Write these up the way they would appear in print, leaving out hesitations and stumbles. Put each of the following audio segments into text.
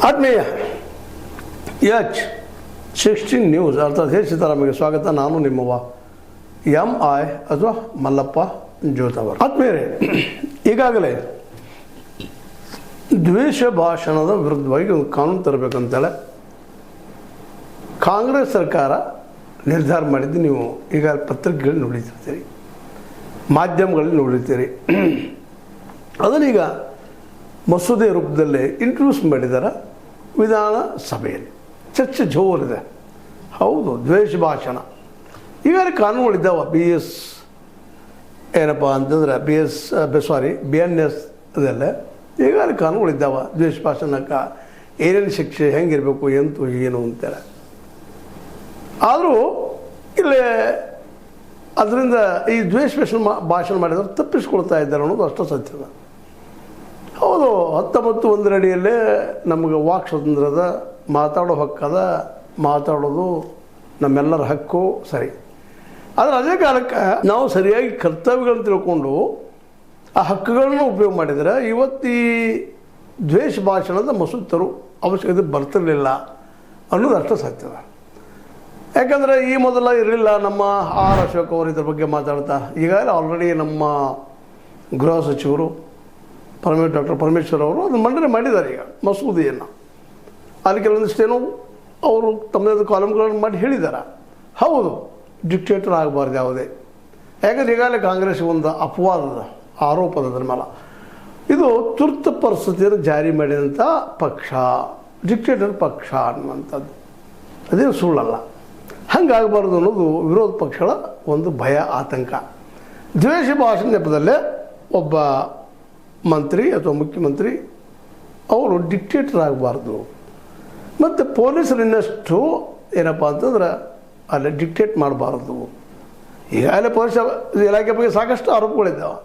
ಆತ್ಮೀಯ H16 news ಅರ್ಥಾತ್ ಹೇ ಸೀತಾರಾಮಗೆ ಸ್ವಾಗತ. ನಾನು ನಿಮ್ಮವ MI ಅಥವಾ ಮಲ್ಲಪ್ಪ ಜೋತವರ್. ಆತ್ಮೀಯರೇ, ಈಗಾಗಲೇ ದ್ವೇಷ ಭಾಷಣದ ವಿರುದ್ಧವಾಗಿ ಒಂದು ಕಾನೂನು ತರಬೇಕಂತೇಳಿ ಕಾಂಗ್ರೆಸ್ ಸರ್ಕಾರ ನಿರ್ಧಾರ ಮಾಡಿದ್ದು ನೀವು ಈಗ ಪತ್ರಿಕೆಗಳಲ್ಲಿ ನೋಡಿರ್ತೀರಿ, ಮಾಧ್ಯಮಗಳಲ್ಲಿ ನೋಡಿರ್ತೀರಿ. ಅದನ್ನೀಗ ಮಸೂದೆ ರೂಪದಲ್ಲೇ ಇಂಟ್ರೊಡ್ಯೂಸ್ ಮಾಡಿದ್ದಾರೆ ವಿಧಾನಸಭೆಯಲ್ಲಿ. ಚರ್ಚೆ ಜೋರಿದೆ. ಹೌದು, ದ್ವೇಷ ಭಾಷಣ ಈಗಾಗಲೇ ಕಾನೂನುಗಳಿದ್ದಾವೆ. BS ಏನಪ್ಪ ಅಂತಂದ್ರೆ BNS ಅದೆಲ್ಲ ಈಗಾಗಲೇ ಕಾನೂನುಗಳಿದ್ದಾವೆ. ದ್ವೇಷ ಭಾಷಣಕ್ಕೆ ಏನೇನು ಶಿಕ್ಷೆ ಹೆಂಗಿರಬೇಕು ಎಂತು ಏನು ಅಂತೇಳಿ. ಆದರೂ ಇಲ್ಲಿ ಅದರಿಂದ ಈ ದ್ವೇಷ ಭಾಷಣ ಮಾಡಿದ್ರೆ ತಪ್ಪಿಸ್ಕೊಳ್ತಾ ಇದ್ದಾರೆ ಅನ್ನೋದು ಅಷ್ಟು ಸತ್ಯದ. ಹೌದು, 19 ಅಡಿಯಲ್ಲೇ ನಮಗೆ ವಾಕ್ ಸ್ವಾತಂತ್ರ್ಯದ, ಮಾತಾಡೋ ಹಕ್ಕದ, ಮಾತಾಡೋದು ನಮ್ಮೆಲ್ಲರ ಹಕ್ಕು ಸರಿ. ಆದರೆ ಅದೇ ಕಾಲಕ್ಕೆ ನಾವು ಸರಿಯಾಗಿ ಕರ್ತವ್ಯಗಳನ್ನು ತಿಳ್ಕೊಂಡು ಆ ಹಕ್ಕುಗಳನ್ನು ಉಪಯೋಗ ಮಾಡಿದರೆ ಇವತ್ತು ಈ ದ್ವೇಷ ಭಾಷಣದ ಮಸೂದೆ ತರೋ ಅವಶ್ಯಕತೆ ಬರ್ತಿರಲಿಲ್ಲ ಅನ್ನೋದು ಅಷ್ಟು ಸತ್ಯದ. ಯಾಕಂದರೆ ಈ ಮೊದಲ ಇರಲಿಲ್ಲ. ನಮ್ಮ R ಅಶೋಕ್ ಅವರು ಇದ್ರ ಬಗ್ಗೆ ಮಾತಾಡ್ತಾ ಈಗಾಗಲೇ ಆಲ್ರೆಡಿ ನಮ್ಮ ಗೃಹ ಸಚಿವರು ಡಾಕ್ಟರ್ ಪರಮೇಶ್ವರ್ ಅವರು ಅದನ್ನು ಮಂಡನೆ ಮಾಡಿದ್ದಾರೆ ಈಗ ಮಸೂದೆಯನ್ನು. ಅಲ್ಲಿ ಕೆಲವೊಂದಿಷ್ಟೇನೋ ಅವರು ತಮ್ಮದೇ ಕಾಲಮ್ಗಳನ್ನು ಮಾಡಿ ಹೇಳಿದ್ದಾರೆ. ಹೌದು, ಡಿಕ್ಟೇಟರ್ ಆಗಬಾರ್ದು ಯಾವುದೇ. ಯಾಕಂದರೆ ಈಗಾಗಲೇ ಕಾಂಗ್ರೆಸ್ ಒಂದು ಅಪವಾದದ ಆರೋಪದ ಅದ್ರ ಮೇಲೆ. ಇದು ತುರ್ತು ಪರಿಸ್ಥಿತಿಯನ್ನು ಜಾರಿ ಮಾಡಿದಂಥ ಪಕ್ಷ, ಡಿಕ್ಟೇಟರ್ ಪಕ್ಷ ಅನ್ನುವಂಥದ್ದು ಅದೇನು ಸುಳ್ಳಲ್ಲ. ಹಂಗಾಗಬಾರ್ದು ಅನ್ನೋದು ವಿರೋಧ ಪಕ್ಷಗಳ ಒಂದು ಭಯ, ಆತಂಕ. ದ್ವೇಷ ಭಾಷಣ ನೆಪದಲ್ಲೇ ಒಬ್ಬ ಮಂತ್ರಿ ಅಥವಾ ಮುಖ್ಯಮಂತ್ರಿ ಅವರು ಡಿಕ್ಟೇಟರ್ ಆಗಬಾರ್ದು. ಮತ್ತು ಪೊಲೀಸರು ಇನ್ನಷ್ಟು ಏನಪ್ಪ ಅಂತಂದ್ರೆ ಅಲ್ಲಿ ಡಿಕ್ಟೇಟ್ ಮಾಡಬಾರ್ದು. ಈಗಾಗಲೇ ಪೊಲೀಸ್ ಇಲಾಖೆ ಬಗ್ಗೆ ಸಾಕಷ್ಟು ಆರೋಪಗಳಿದ್ದಾವೆ.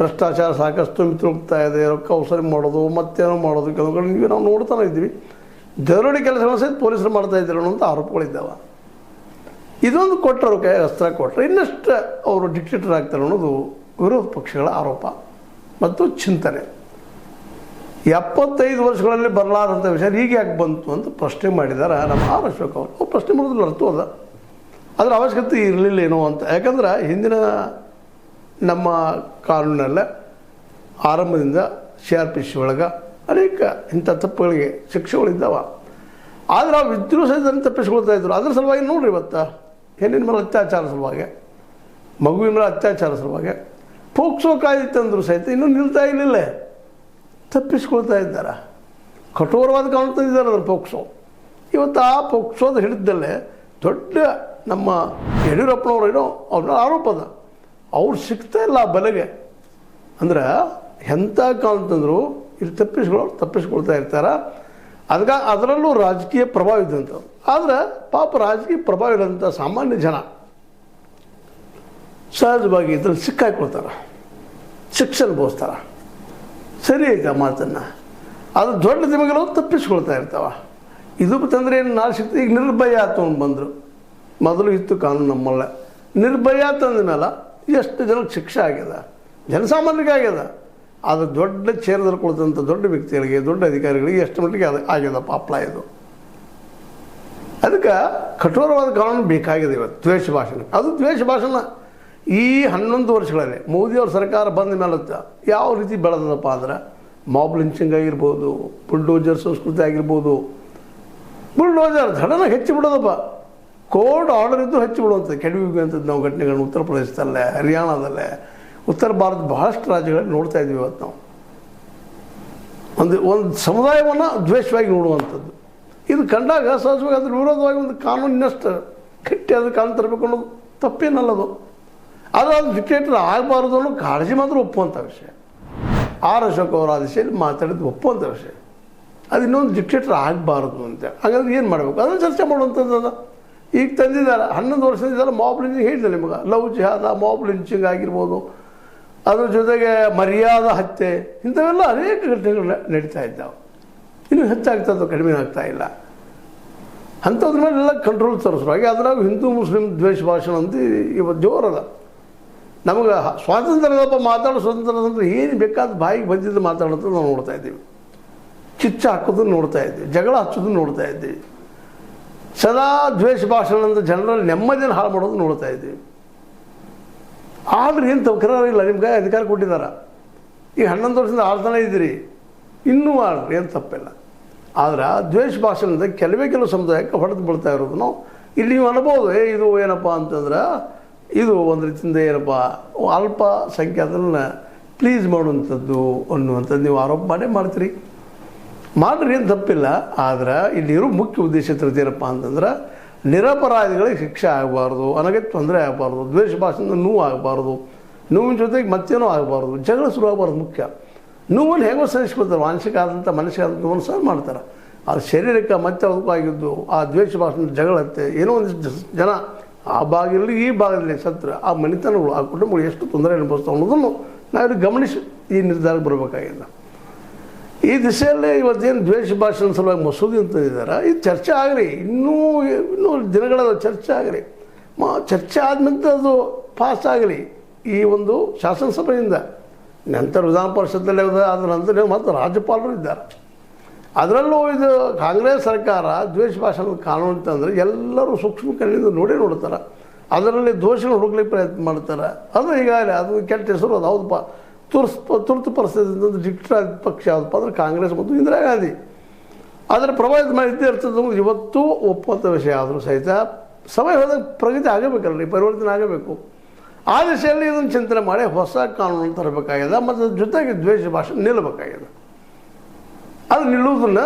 ಭ್ರಷ್ಟಾಚಾರ ಸಾಕಷ್ಟು ಮಿತ್ರಹೋಗ್ತಾ ಇದೆ, ರೊಕ್ಕ ಅವಸರ ಮಾಡೋದು, ಮತ್ತೇನೋ ಮಾಡೋದು, ಕೆಲವು ನೀವು ನಾವು ನೋಡ್ತಾನೆ ಇದ್ದೀವಿ. ದರೋಡೆ ಕೆಲಸಗಳು ಸಹಿತ ಪೊಲೀಸರು ಮಾಡ್ತಾ ಇದ್ದಾರೆ ಅನ್ನೋಂಥ ಆರೋಪಗಳಿದ್ದಾವೆ. ಇದೊಂದು ಕೊಟ್ಟರು ಕೈ ಅಸ್ತ್ರ ಕೊಟ್ಟರೆ ಇನ್ನಷ್ಟು ಅವರು ಡಿಕ್ಟೇಟರ್ ಆಗ್ತಾರೆ ಅನ್ನೋದು ವಿರೋಧ ಪಕ್ಷಗಳ ಆರೋಪ ಮತ್ತು ಚಿಂತನೆ. 75 ವರ್ಷಗಳಲ್ಲಿ ಬರಲಾದಂಥ ವಿಷಯ ಹೀಗೆ ಯಾಕೆ ಬಂತು ಅಂತ ಪ್ರಶ್ನೆ ಮಾಡಿದ್ದಾರೆ ನಮ್ಮ R ಅಶೋಕ್ ಅವರು. ಪ್ರಶ್ನೆ ಮಾಡೋದ್ರಲ್ಲಿ ಅರ್ಥ ಅದ, ಅದರ ಅವಶ್ಯಕತೆ ಇರಲಿಲ್ಲ ಏನೋ ಅಂತ. ಯಾಕಂದ್ರೆ ಹಿಂದಿನ ನಮ್ಮ ಕಾನೂನಲ್ಲೇ ಆರಂಭದಿಂದ CRPC ಒಳಗೆ ಅನೇಕ ಇಂಥ ತಪ್ಪುಗಳಿಗೆ ಶಿಕ್ಷೆಗಳಿದ್ದಾವೆ. ಆದರೆ ಆ ವಿದ್ರೋಹದಲ್ಲಿ ತಪ್ಪಿಸ್ಕೊಳ್ತಾ ಇದ್ರು. ಅದ್ರ ಸಲುವಾಗಿ ನೋಡ್ರಿ, ಇವತ್ತು ಹೆಣ್ಣಿನ ಮೇಲೆ ಅತ್ಯಾಚಾರ ಸಲುವಾಗಿ, ಮಗುವಿನ ಮೇಲೆ ಅತ್ಯಾಚಾರ ಸಲುವಾಗಿ ಪೋಕ್ಸೋ ಕಾಯ್ದೆ ತಂದರೂ ಸಹಿತ ಇನ್ನೂ ನಿಲ್ತಾ ಇರಲಿಲ್ಲ, ತಪ್ಪಿಸ್ಕೊಳ್ತಾ ಇದ್ದಾರೆ. ಕಠೋರವಾದ ಕಾನೂನು ತಂದಿದ್ದಾರೆ ಅದ್ರ ಪೋಕ್ಸೋ. ಇವತ್ತು ಆ ಪೋಕ್ಸೋದ ಹಿಡಿದಲ್ಲೇ ದೊಡ್ಡ ನಮ್ಮ ಯಡಿಯೂರಪ್ಪನವರು ಏನೋ ಅವ್ರ ಆರೋಪದ ಅವ್ರು ಸಿಗ್ತಾ ಇಲ್ಲ ಆ ಬಲೆಗೆ. ಅಂದ್ರೆ ಎಂಥ ಕಾನೂನು ತಂದರು ಇಲ್ಲಿ ತಪ್ಪಿಸ್ಕೊಳ್ತಾ ಇರ್ತಾರೆ. ಅದರಲ್ಲೂ ರಾಜಕೀಯ ಪ್ರಭಾವ ಇದ್ದಂಥವ್ರು. ಆದರೆ ಪಾಪ ರಾಜಕೀಯ ಪ್ರಭಾವ ಇರೋಂಥ ಸಾಮಾನ್ಯ ಜನ ಸಹಜವಾಗಿ ಇದ್ರಲ್ಲಿ ಸಿಕ್ಕಾಕೊಳ್ತಾರೆ, ಶಿಕ್ಷೆ ಅನುಭವಿಸ್ತಾರೆ. ಸರಿ ಐತೆ ಆ ಮಾತನ್ನು. ಅದು ದೊಡ್ಡ ದಿಮಗಳು ತಪ್ಪಿಸ್ಕೊಳ್ತಾ ಇರ್ತಾವೆ. ಇದು ತಂದರೆ ಏನು ನಾಳೆ ಸಿಗ್ತದೆ. ಈಗ ನಿರ್ಭಯ ತೊಗೊಂಡು ಬಂದರು. ಮೊದಲು ಇತ್ತು ಕಾನೂನು ನಮ್ಮಲ್ಲ. ನಿರ್ಭಯ ತಂದ ಮೇಲೆ ಎಷ್ಟು ಜನಕ್ಕೆ ಶಿಕ್ಷೆ ಆಗ್ಯದ, ಜನಸಾಮಾನ್ಯರಿಗೆ ಆಗ್ಯದ. ಅದು ದೊಡ್ಡ ಚೇರದಲ್ಲಿ ಕೊಡ್ತಂಥ ದೊಡ್ಡ ವ್ಯಕ್ತಿಗಳಿಗೆ, ದೊಡ್ಡ ಅಧಿಕಾರಿಗಳಿಗೆ ಎಷ್ಟು ಮಟ್ಟಿಗೆ ಅದು ಆಗ್ಯದಪ್ಪ ಅಪ್ಲೈ ಇದು. ಅದಕ್ಕೆ ಕಠೋರವಾದ ಕಾನೂನು ಬೇಕಾಗಿದೆ ಇವತ್ತು ದ್ವೇಷ ಭಾಷಣ. ಅದು ದ್ವೇಷ ಭಾಷಣ ಈ 11 ವರ್ಷಗಳಲ್ಲಿ ಮೋದಿಯವ್ರ ಸರ್ಕಾರ ಬಂದ ಮೇಲೆ ಯಾವ ರೀತಿ ಬೆಳೆದದಪ್ಪ ಅಂದ್ರೆ ಮಾಬ್ ಲಿಂಚಿಂಗ್ ಆಗಿರ್ಬೋದು, ಬುಲ್ಡೋಜರ್ ಸಂಸ್ಕೃತಿ ಆಗಿರ್ಬೋದು. ಬುಲ್ಡೋಜರ್ ಧಡನ ಹೆಚ್ಚಿ ಬಿಡೋದಪ್ಪ, ಕೋರ್ಟ್ ಆರ್ಡರ್ ಇದ್ದು ಹೆಚ್ಚಿ ಬಿಡುವಂಥದ್ದು, ಕೆಡವಿಗುವಂಥದ್ದು ನಾವು ಘಟನೆಗಳನ್ನು ಉತ್ತರ ಪ್ರದೇಶದಲ್ಲೇ, ಹರಿಯಾಣದಲ್ಲೇ, ಉತ್ತರ ಭಾರತ ಬಹಳಷ್ಟು ರಾಜ್ಯಗಳಲ್ಲಿ ನೋಡ್ತಾ ಇದ್ವಿ. ಇವತ್ತು ನಾವು ಒಂದು ಸಮುದಾಯವನ್ನು ದ್ವೇಷವಾಗಿ ನೋಡುವಂಥದ್ದು ಇದು ಕಂಡಾಗ ಸಹಜವಾಗಿ ಅದ್ರ ವಿರೋಧವಾಗಿ ಒಂದು ಕಾನೂನಿನಷ್ಟು ಗಟ್ಟಿಯಾದ ಕಾನೂನು ತರಬೇಕು ಅನ್ನೋದು ತಪ್ಪೇನಲ್ಲದು. ಆದರೆ ಅದು ಡಿಕ್ಟೇಟರ್ ಆಗಬಾರ್ದು ಅನ್ನೋ ಕಾಳಜಿ ಮಾತ್ರ ಒಪ್ಪುವಂಥ ವಿಷಯ. R ಅಶೋಕ್ ಅವರ ಆ ದಿಶೆಯಲ್ಲಿ ಮಾತಾಡಿದ್ದು ಒಪ್ಪುವಂಥ ವಿಷಯ. ಅದು ಇನ್ನೊಂದು ಡಿಕ್ಟೇಟರ್ ಆಗಬಾರ್ದು ಅಂತ. ಹಾಗಾದ್ರೆ ಏನು ಮಾಡಬೇಕು ಅದನ್ನು ಚರ್ಚೆ ಮಾಡುವಂಥದ್ದು. ಈಗ ತಂದಿದ್ದಾರೆ 11 ವರ್ಷದಿಂದ ಮಾಬ್ ಲಿಂಚಿಂಗ್ ಹೇಳಿದೆ ನಿಮಗೆ. ಲವ್ ಜಿಹಾದ, ಮಾಬ್ ಲಿಂಚಿಂಗ್ ಆಗಿರ್ಬೋದು, ಅದ್ರ ಜೊತೆಗೆ ಮರ್ಯಾದಾ ಹತ್ಯೆ, ಇಂಥವೆಲ್ಲ ಅನೇಕ ಘಟನೆಗಳು ನಡೀತಾ ಇದ್ದಾವೆ. ಇನ್ನೂ ಹೆಚ್ಚಾಗ್ತದೆ, ಕಡಿಮೆ ಆಗ್ತಾ ಇಲ್ಲ. ಅಂಥದ್ರ ಮೇಲೆಲ್ಲ ಕಂಟ್ರೋಲ್ ತರಿಸುವಾಗ ಅದ್ರಾಗ ಹಿಂದೂ ಮುಸ್ಲಿಂ ದ್ವೇಷ ಭಾಷಣ ಅಂತ ಇವತ್ತು ಜೋರದ. ನಮಗೆ ಸ್ವಾತಂತ್ರ್ಯದಪ್ಪ ಮಾತಾಡೋ ಸ್ವಾತಂತ್ರ್ಯ ಏನು ಬೇಕಾದ ಬಾಯಿಗೆ ಬಂದಿದ್ದು ಮಾತಾಡೋದು ನಾವು ನೋಡ್ತಾ ಇದ್ದೀವಿ. ಕಿಚ್ಚು ಹಾಕೋದನ್ನು ನೋಡ್ತಾ ಇದ್ವಿ, ಜಗಳ ಹಚ್ಚೋದನ್ನು ನೋಡ್ತಾ ಇದ್ವಿ, ಸದಾ ದ್ವೇಷ ಭಾಷಣದಿಂದ ಜನರಲ್ಲಿ ನೆಮ್ಮದಿಯನ್ನು ಹಾಳು ಮಾಡೋದು ನೋಡ್ತಾ ಇದ್ವಿ. ಆದ್ರೆ ಏನು ತಕರಾರು ಇಲ್ಲ, ನಿಮ್ಗೆ ಅಧಿಕಾರ ಕೊಟ್ಟಿದ್ದಾರೆ, ಈಗ 11 ವರ್ಷದಿಂದ ಆಳ್ತಾನೆ ಇದ್ದೀರಿ, ಇನ್ನೂ ಆಡ್ರಿ, ಏನು ತಪ್ಪಿಲ್ಲ. ಆದ್ರೆ ದ್ವೇಷ ಭಾಷಣದಿಂದ ಕೆಲವು ಸಮುದಾಯಕ್ಕೆ ಹೊಡೆದು ಬೀಳ್ತಾ ಇರೋದನ್ನು ಇಲ್ಲಿ ನೀವು ಅನ್ಬೋದು. ಇದು ಏನಪ್ಪ ಅಂತಂದ್ರೆ ಇದು ಒಂದು ರೀತಿಯಿಂದ ಏನಪ್ಪ ಅಲ್ಪ ಸಂಖ್ಯಾತರನ್ನ ಪ್ಲೀಸ್ ಮಾಡುವಂಥದ್ದು ಅನ್ನುವಂಥದ್ದು ನೀವು ಆರೋಪ ಮಾಡ್ತೀರಿ. ಮಾಡ್ರಿ, ಏನು ತಪ್ಪಿಲ್ಲ. ಆದ್ರೆ ಇಲ್ಲಿರೋ ಮುಖ್ಯ ಉದ್ದೇಶ ಏನಪ್ಪ ಅಂತಂದ್ರೆ ನಿರಪರಾಧಿಗಳಿಗೆ ಶಿಕ್ಷೆ ಆಗಬಾರ್ದು, ಅನಗತ್ಯ ತೊಂದರೆ ಆಗಬಾರ್ದು, ದ್ವೇಷ ಭಾಷೆಯಿಂದ ನೋವು ಆಗಬಾರ್ದು, ನೋವಿನ ಜೊತೆಗೆ ಮತ್ತೇನೂ ಆಗಬಾರ್ದು, ಜಗಳ ಶುರು ಆಗಬಾರ್ದು. ಮುಖ್ಯ ನೋವನ್ನು ಹೇಗೋ ಸಹಿಸ್ಕೊಳ್ತಾರೆ, ಮಾನಸಿಕ ಆದಂಥ ಮನಸ್ಸಿಗೆ ಆದಂಥ ನೋವನ್ನು ಸಹ ಮಾಡ್ತಾರೆ. ಅದು ಶರೀರಕ್ಕೆ ಮತ್ತೆ ಅದಕ್ಕೂ ಆಗಿದ್ದು ಆ ದ್ವೇಷ ಭಾಷೆ ಜಗಳತ್ತೆ ಏನೋ ಒಂದು ಜನ ಆ ಭಾಗದಲ್ಲಿ ಈ ಭಾಗದಲ್ಲಿ ಸತ್ರ ಆ ಮನೆತನಗಳು ಆ ಕುಟುಂಬಗಳು ಎಷ್ಟು ತೊಂದರೆ ಅನುಭವಿಸ್ತಾವೆ ಅನ್ನೋದನ್ನು ನಾವು ಗಮನಿಸಿ ಈ ನಿರ್ಧಾರಕ್ಕೆ ಬರಬೇಕಾಗಿದೆ. ಈ ದಿಸೆಯಲ್ಲೇ ಇವತ್ತೇನು ದ್ವೇಷ ಭಾಷಣ ಸಲುವಾಗಿ ಮಸೂದೆ ಅಂತಂದಿದ್ದಾರೆ, ಇದು ಚರ್ಚೆ ಆಗಲಿ, ಇನ್ನೂ ದಿನಗಳ ಚರ್ಚೆ ಆಗಲಿ, ಚರ್ಚೆ ಆದಮೇಲೆ ಅದು ಪಾಸ್ ಆಗಲಿ ಈ ಒಂದು ಶಾಸನಸಭೆಯಿಂದ. ನಂತರ ವಿಧಾನ ಪರಿಷತ್ತಲ್ಲೇ ಅದರ ನಂತರ ಮತ್ತು ರಾಜ್ಯಪಾಲರು ಇದ್ದಾರೆ. ಅದರಲ್ಲೂ ಇದು ಕಾಂಗ್ರೆಸ್ ಸರ್ಕಾರ ದ್ವೇಷ ಭಾಷಣದ ಕಾನೂನು ಅಂತಂದರೆ ಎಲ್ಲರೂ ಸೂಕ್ಷ್ಮ ಕಣ್ಣಿಂದ ನೋಡ್ತಾರೆ, ಅದರಲ್ಲಿ ದೋಷಗಳು ಹುಡುಕ್ಲಿಕ್ಕೆ ಪ್ರಯತ್ನ ಮಾಡ್ತಾರೆ. ಅದು ಈಗಾಗಲೇ ಅದು ಕೆಟ್ಟ ಹೆಸರು, ಅದು ಹೌದಪ್ಪ. ತುರ್ತು ಪರಿಸ್ಥಿತಿಯಿಂದ ಡಿಕ್ಟರ್ ಪಕ್ಷ ಯಾವುದಪ್ಪ ಅಂದರೆ ಕಾಂಗ್ರೆಸ್ ಮತ್ತು ಇಂದಿರಾ ಗಾಂಧಿ ಅದರ ಪ್ರಭಾವಿತ ಮಾಡಿದ್ದೇ ಇರ್ತದೆ. ಇವತ್ತು ಒಪ್ಪುವಂಥ ವಿಷಯ ಆದರೂ ಸಹಿತ ಸಮಯ ಹೋದಾಗ ಪ್ರಗತಿ ಆಗಬೇಕಲ್ಲ, ಪರಿವರ್ತನೆ ಆಗಬೇಕು. ಆ ದಿಶೆಯಲ್ಲಿ ಇದನ್ನು ಚಿಂತನೆ ಮಾಡಿ ಹೊಸ ಕಾನೂನು ತರಬೇಕಾಗಿದೆ ಮತ್ತು ಜೊತೆಗೆ ದ್ವೇಷ ಭಾಷೆ ನಿಲ್ಲಬೇಕಾಗಿದೆ. ಅದು ನಿಲ್ಲುವುದನ್ನು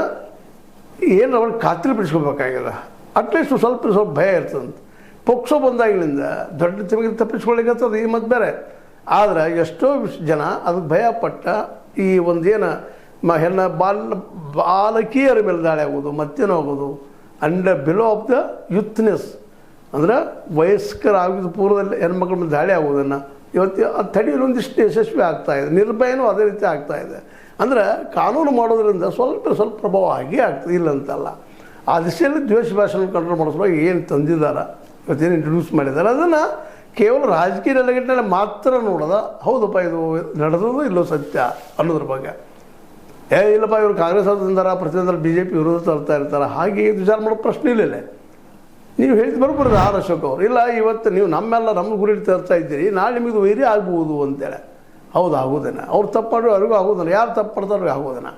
ಏನು ಅವ್ರಿಗೆ ಖಾತ್ರಿಪಡಿಸ್ಕೋಬೇಕಾಗಿದೆ. ಅಟ್ಲೀಸ್ಟ್ ಸ್ವಲ್ಪ ಭಯ ಇರ್ತದಂತೆ. ಪೋಕ್ಸೋ ಬಂದಾಗಿನಿಂದ ದೊಡ್ಡ ತಿಮಗೆ ತಪ್ಪಿಸ್ಕೊಳ್ಳಿಕ್ಕತ್ತದ ಈ ಮತ್ತು ಬೇರೆ. ಆದರೆ ಎಷ್ಟೋ ಜನ ಅದಕ್ಕೆ ಭಯಪಟ್ಟ ಈ ಒಂದೇನು ಹೆಣ್ಣು ಬಾಲಕಿಯರ ಮೇಲೆ ದಾಳಿ ಆಗೋದು, ಮತ್ತೇನೋ ಆಗೋದು, ಬಿಲೋ ಆಫ್ ದ ಯೂತ್ನೆಸ್ ಅಂದರೆ ವಯಸ್ಕರಾಗಿದ್ದು ಪೂರ್ವದಲ್ಲಿ ಹೆಣ್ಮಕ್ಳ ಮೇಲೆ ದಾಳಿ ಆಗೋದನ್ನು ಇವತ್ತು ಅದು ತಡೆಯಲು ಒಂದಿಷ್ಟು ಯಶಸ್ವಿ ಆಗ್ತಾಯಿದೆ. ನಿರ್ಭಯನೂ ಅದೇ ರೀತಿ ಆಗ್ತಾಯಿದೆ. ಅಂದರೆ ಕಾನೂನು ಮಾಡೋದ್ರಿಂದ ಸ್ವಲ್ಪ ಪ್ರಭಾವ ಆಗೇ ಆಗ್ತದೆ, ಇಲ್ಲ ಅಂತಲ್ಲ. ಆ ದಿಶೆಯಲ್ಲಿ ದ್ವೇಷ ಭಾಷೆಯನ್ನು ಕಂಟ್ರೋಲ್ ಮಾಡಿಸೋವಾಗ ಏನು ತಂದಿದ್ದಾರೆ, ಇವತ್ತೇನು ಇಂಟ್ರೊಡ್ಯೂಸ್ ಮಾಡಿದ್ದಾರೆ, ಅದನ್ನು ಕೇವಲ ರಾಜಕೀಯ ನೆಲೆಗಟ್ಟಿನಲ್ಲಿ ಮಾತ್ರ ನೋಡೋದ. ಹೌದಪ್ಪ ಇದು ನಡೆದದು ಇಲ್ಲೋ ಸತ್ಯ ಅನ್ನೋದ್ರ ಬಗ್ಗೆ. ಇಲ್ಲಪ್ಪ ಇವರು ಕಾಂಗ್ರೆಸ್ ಅವ್ರು ತಂದಾರ, ಪ್ರತಿಯೊಂದರಲ್ಲಿ BJP ವಿರೋಧ ತರ್ತಾ ಇರ್ತಾರೆ, ಹಾಗೆ ವಿಚಾರ ಮಾಡೋ ಪ್ರಶ್ನೆ ಇಲ್ಲ. ನೀವು ಹೇಳಿದ್ದು ಬರ್ಬಾರ್ದು ಆರ್ ಅಶೋಕ್ ಅವರು. ಇಲ್ಲ, ಇವತ್ತು ನೀವು ನಮ್ಮ ಗುರಿ ತರ್ತಾ ಇದ್ದೀರಿ, ನಾಳೆ ನಿಮಗೆ ವೈರಿ ಆಗ್ಬೋದು ಅಂತೇಳಿ. ಹೌದು, ಆಗೋದೇನ, ಅವ್ರು ತಪ್ಪು ಮಾಡಿ ಅವ್ರಿಗೂ ಆಗೋದನ್ನ, ಯಾರು ತಪ್ಪು ಮಾಡ್ತಾರೋ ಆಗೋದನ್ನ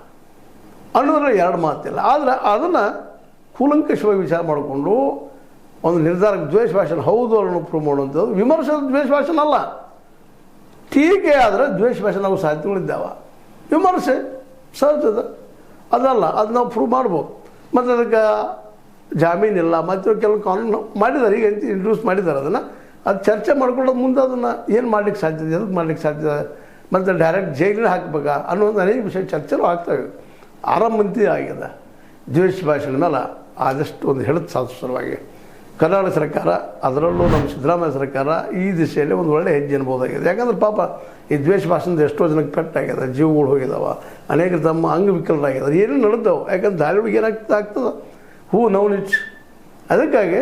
ಅನ್ನೋದ್ರಲ್ಲಿ ಎರಡು ಮಾತಿಲ್ಲ. ಆದರೆ ಅದನ್ನು ಕೂಲಂಕಷವಾಗಿ ವಿಚಾರ ಮಾಡಿಕೊಂಡು ಒಂದು ನಿರ್ಧಾರಕ್ಕೆ ದ್ವೇಷ ಭಾಷಣ ಹೌದು ಅನ್ನೋ ಪ್ರೂವ್ ಮಾಡುವಂಥದ್ದು. ವಿಮರ್ಶೆ ದ್ವೇಷ ಭಾಷಣ ಅಲ್ಲ, ಟೀಕೆ ಆದರೆ ದ್ವೇಷ ಭಾಷಣ ನಾವು ಸಾಧ್ಯತೆಗಳಿದ್ದಾವೆ. ವಿಮರ್ಶೆ ಸಹಜದ ಅದಲ್ಲ, ಅದು ನಾವು ಪ್ರೂವ್ ಮಾಡ್ಬೋದು. ಮತ್ತು ಅದಕ್ಕೆ ಜಾಮೀನಿಲ್ಲ, ಮತ್ತು ಕೆಲವು ಕಾನೂನು ಮಾಡಿದ್ದಾರೆ, ಈಗ ಇಂಟ್ರೊಡ್ಯೂಸ್ ಮಾಡಿದ್ದಾರೆ. ಅದು ಚರ್ಚೆ ಮಾಡ್ಕೊಳ್ಳೋದು ಮುಂದೆ ಅದನ್ನು ಏನು ಮಾಡ್ಲಿಕ್ಕೆ ಸಾಧ್ಯತೆ, ಅದಕ್ಕೆ ಮಾಡ್ಲಿಕ್ಕೆ ಸಾಧ್ಯತೆ, ಮತ್ತು ಡೈರೆಕ್ಟ್ ಜೈಲಿಗೆ ಹಾಕ್ಬೇಕಾ ಅನ್ನೋದು ಅನೇಕ ವಿಷಯ ಚರ್ಚೆನೂ ಆಗ್ತವೆ. ಆರಂಭಂತಿ ಆಗಿದೆ ದ್ವೇಷ ಭಾಷೆಗಳ ಮೇಲೆ ಆದಷ್ಟು ಒಂದು ಹೇಳುತ್ತೆ ಸಲುವಾಗಿ ಕರ್ನಾಟಕ ಸರ್ಕಾರ, ಅದರಲ್ಲೂ ನಮ್ಮ ಸಿದ್ದರಾಮಯ್ಯ ಸರ್ಕಾರ ಈ ದಿಶೆಯಲ್ಲಿ ಒಂದು ಒಳ್ಳೆಯ ಹೆಜ್ಜೆ ಅನ್ಬೋದಾಗಿದೆ. ಯಾಕಂದ್ರೆ ಪಾಪ ಈ ದ್ವೇಷ ಭಾಷೆಯಿಂದ ಎಷ್ಟೋ ಜನಕ್ಕೆ ಪೆಟ್ಟಾಗಿದೆ, ಜೀವಗಳು ಹೋಗಿದ್ದಾವೆ, ಅನೇಕ ತಮ್ಮ ಅಂಗವಿಕಲರಾಗಿದ್ದಾರೆ, ಏನೂ ನಡೆದವು. ಯಾಕಂದ್ರೆ ದಾಳಿಗಳಿಗೆ ಏನಾಗ್ತದೆ ಹೂ ನೌನಿಟ್. ಅದಕ್ಕಾಗಿ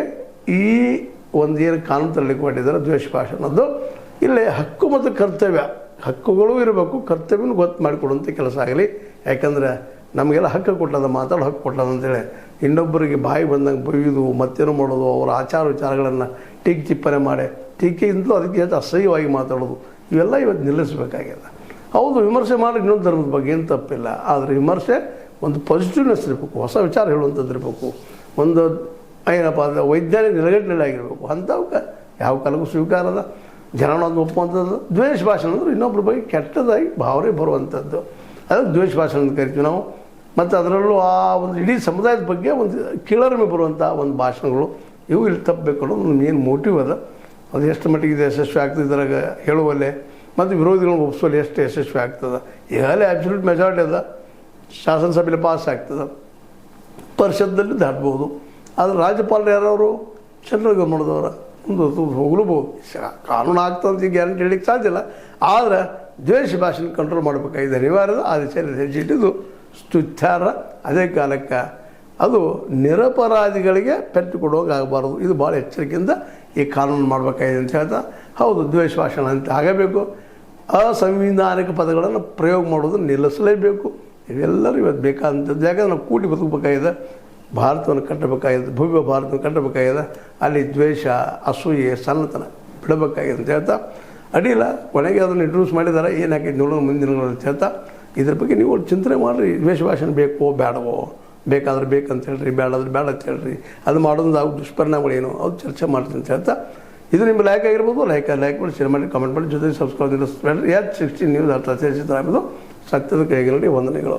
ಈ ಒಂದು ಏನು ಕಾನೂನು ತರಲಿಕ್ಕೆ ಮಾಡಿದ್ದಾರೆ ದ್ವೇಷ ಭಾಷಣದ್ದು, ಇಲ್ಲೇ ಹಕ್ಕು ಮತ್ತು ಕರ್ತವ್ಯ, ಹಕ್ಕುಗಳು ಇರಬೇಕು, ಕರ್ತವ್ಯನೂ ಗೊತ್ತು ಮಾಡಿಕೊಡುವಂಥ ಕೆಲಸ ಆಗಲಿ. ಯಾಕಂದರೆ ನಮಗೆಲ್ಲ ಹಕ್ಕು ಕೊಟ್ಟದ, ಮಾತಾಡೋ ಹಕ್ಕು ಕೊಟ್ಟದ ಅಂತೇಳಿ ಇನ್ನೊಬ್ಬರಿಗೆ ಬಾಯಿ ಬಂದಂಗೆ ಬೈಯೋದು, ಮತ್ತೇನೋ ಮಾಡೋದು, ಅವರ ಆಚಾರ ವಿಚಾರಗಳನ್ನು ಟಿಪ್ಪಣೆ ಮಾಡಿ ಟೀಕೆಯಿಂದಲೂ ಅದಕ್ಕೆ ಹೆಚ್ಚು ಅಸಹ್ಯವಾಗಿ ಮಾತಾಡೋದು, ಇವೆಲ್ಲ ಇವತ್ತು ನಿಲ್ಲಿಸಬೇಕಾಗಿದೆ. ಹೌದು, ವಿಮರ್ಶೆ ಮಾಡಿ ಇನ್ನೊಂದು ಧರ್ಮದ ಬಗ್ಗೆ ಏನು ತಪ್ಪಿಲ್ಲ. ಆದರೆ ವಿಮರ್ಶೆ ಒಂದು ಪಾಸಿಟಿವ್ನೆಸ್ ಇರಬೇಕು, ಹೊಸ ವಿಚಾರ ಹೇಳುವಂಥದ್ದು ಇರಬೇಕು, ಒಂದು ಏನಪ್ಪ ಅಂದರೆ ವೈಜ್ಞಾನಿಕ ನೆಲೆಗಟ್ಟಿನಲ್ಲಿ ಆಗಿರಬೇಕು. ಅಂಥವಕ್ಕೆ ಯಾವ ಕಾಲಕ್ಕೂ ಸ್ವೀಕಾರದ ಜನನೊಂದು ಒಪ್ಪುವಂಥದ್ದು. ದ್ವೇಷ ಭಾಷಣ ಅಂದರೆ ಇನ್ನೊಬ್ಬರ ಬಗ್ಗೆ ಕೆಟ್ಟದಾಗಿ ಭಾವನೆ ಬರುವಂಥದ್ದು, ಅದಕ್ಕೆ ದ್ವೇಷ ಭಾಷಣ ಅಂತ ಕರಿತೀವಿ ನಾವು. ಮತ್ತು ಅದರಲ್ಲೂ ಆ ಒಂದು ಇಡೀ ಸಮುದಾಯದ ಬಗ್ಗೆ ಒಂದು ಕೀಳರಿಮೆ ಬರುವಂಥ ಒಂದು ಭಾಷಣಗಳು ಇವು ಇಲ್ಲಿ ತಪ್ಪಬೇಕು ಅನ್ನೋದು ನಮ್ಮ ಏನು ಮೋಟಿವ್ ಅದ. ಅದು ಎಷ್ಟು ಮಟ್ಟಿಗೆ ಇದು ಯಶಸ್ವಿ ಆಗ್ತದೆ ಇದ್ರಾಗ ಹೇಳುವಲ್ಲೇ, ಮತ್ತು ವಿರೋಧಿಗಳನ್ನು ಒಪ್ಪಿಸುವಲ್ಲಿ ಎಷ್ಟು ಯಶಸ್ವಿ ಆಗ್ತದೆ. ಈಗಾಗಲೇ ಅಬ್ಸಲ್ಯೂಟ್ ಮೆಜಾರಿಟಿ ಅದ, ಶಾಸನಸಭೆಯಲ್ಲಿ ಪಾಸ್ ಆಗ್ತದೆ, ಪರಿಷತ್ದಲ್ಲಿ ದಾಟ್ಬೋದು. ಆದರೆ ರಾಜ್ಯಪಾಲರು ಯಾರವರು ಸೆಂಟ್ರಲ್ ಗೌರ್ಮೆಂಟ್ದವರ ಮುಂದೆ ಹೋಗ್ಲೂಬೋದು. ಕಾನೂನು ಆಗ್ತದಂತ ಗ್ಯಾರಂಟಿ ಹೇಳಲಿಕ್ಕೆ ಸಾಧ್ಯ ಇಲ್ಲ. ಆದರೆ ದ್ವೇಷ ಭಾಷೆನ ಕಂಟ್ರೋಲ್ ಮಾಡಬೇಕಾಗಿದೆ, ಅನಿವಾರ್ಯದ. ಆ ದಿಶೆಯಲ್ಲಿ ಹೆಜ್ಜೆ ಇಟ್ಟಿದ್ದು ಸ್ತುತ್ಯಾರ. ಅದೇ ಕಾಲಕ್ಕೆ ಅದು ನಿರಪರಾಧಿಗಳಿಗೆ ಪೆಟ್ಟು ಕೊಡುವಂಗೆ ಆಗಬಾರ್ದು. ಇದು ಭಾಳ ಎಚ್ಚರಿಕೆಯಿಂದ ಈ ಕಾನೂನು ಮಾಡಬೇಕಾಗಿದೆ ಅಂತ ಹೇಳ್ತಾ, ಹೌದು ದ್ವೇಷ ಭಾಷಣ ಅಂತ ಆಗಬೇಕು. ಅಸಂವಿಧಾನಿಕ ಪದಗಳನ್ನು ಪ್ರಯೋಗ ಮಾಡೋದನ್ನು ನಿಲ್ಲಿಸಲೇಬೇಕು. ಇವೆಲ್ಲರೂ ಇವತ್ತು ಬೇಕಾದಂಥದ್ದು. ಯಾಕಂದ್ರೆ ನಾವು ಕೂಡಿ ಬದುಕಬೇಕಾಗಿದೆ, ಭಾರತವನ್ನು ಕಟ್ಟಬೇಕಾಗಿದೆ, ಭವ್ಯ ಭಾರತವನ್ನು ಕಟ್ಟಬೇಕಾಗಿದೆ. ಅಲ್ಲಿ ದ್ವೇಷ, ಅಸೂಯೆ, ಸಣ್ಣತನ ಬಿಡಬೇಕಾಗಿದೆ ಅಂತ ಹೇಳ್ತಾ ಅಡ್ಡಿಲ್ಲ. ಕೊನೆಗೆ ಅದನ್ನು ಇಂಟ್ರೊಡ್ಯೂಸ್ ಮಾಡಿದ್ದಾರೆ, ಏನಾಕೈತೆ ನೋಡೋಣ ಮುಂದಿನ ಅಂತ ಹೇಳ್ತಾ ಇದ್ರ ಬಗ್ಗೆ ನೀವು ಚಿಂತನೆ ಮಾಡಿರಿ. ದ್ವೇಷ ಭಾಷಣ ಬೇಕೋ ಬೇಡವೋ, ಬೇಕಾದ್ರೆ ಬೇಕಂತ ಹೇಳ್ರಿ, ಬೇಡಾದ್ರೆ ಬೇಡ ಅಂತ ಹೇಳ್ರಿ, ಅದು ಮಾಡೋದ್ರಿಂದ ಆಗ ದುಷ್ಪರಿಣಾಮಗಳೇನು ಅದು ಚರ್ಚೆ ಮಾಡ್ತೀನಿ ಅಂತ ಹೇಳ್ತಾ ಇದು ನಿಮ್ಮ ಲೈಕ್ ಆಗಿರ್ಬೋದು. ಲೈಕ್ ಮಾಡಿ, ಶೇರ್ ಮಾಡಿ, ಕಾಮೆಂಟ್ ಮಾಡಿ, ಜೊತೆಗೆ ಸಬ್ಸ್ಕ್ರೈಬ್ ಮಾಡಿ. H16 ನ್ಯೂಸ್ ಅರ್ಥ ಸೇರಿಸಿದ್ದಾಗಿದ್ದು ಸತ್ಯದ ಕೈಗೆ ನೋಡಿ ವಂದನೆಗಳು.